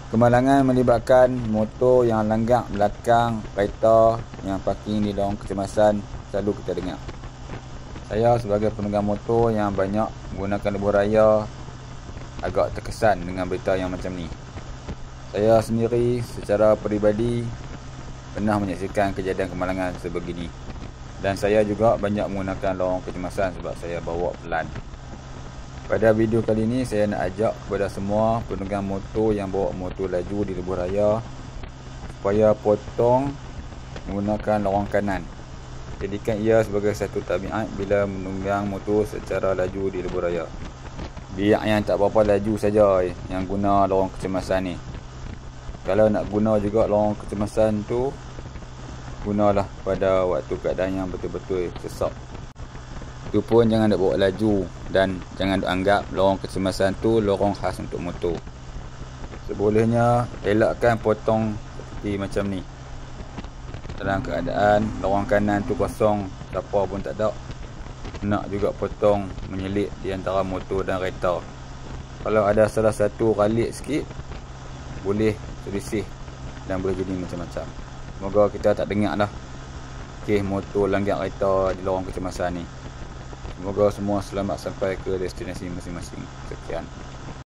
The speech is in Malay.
Kemalangan melibatkan motor yang langgak belakang kereta yang parking di lorong kecemasan selalu kita dengar. Saya sebagai pemegang motor yang banyak menggunakan lebuh raya agak terkesan dengan berita yang macam ni. Saya sendiri secara peribadi pernah menyaksikan kejadian kemalangan sebegini. Dan saya juga banyak menggunakan lorong kecemasan sebab saya bawa pelan. Pada video kali ini saya nak ajak kepada semua pemegang motor yang bawa motor laju di lebuh raya supaya potong menggunakan lorong kanan. Jadikan ia sebagai satu tabiat bila menunggang motor secara laju di lebuh raya. Biar yang tak berapa laju saja yang guna lorong kecemasan ni. Kalau nak guna juga lorong kecemasan tu, gunalah pada waktu keadaan yang betul-betul sesak. Itu pun jangan nak bawa laju dan jangan anggap lorong kecemasan tu lorong khas untuk motor. Sebolehnya elakkan potong seperti macam ni. Dalam keadaan lorong kanan tu kosong, siapa pun tak ada, nak juga potong menyelit di antara motor dan kereta. Kalau ada salah satu ralit sikit, boleh selisih dan boleh jadi macam-macam. Semoga kita tak dengar dah kes motor langgak kereta di lorong kecemasan ni. Semoga semua selamat sampai ke destinasi masing-masing. Sekian.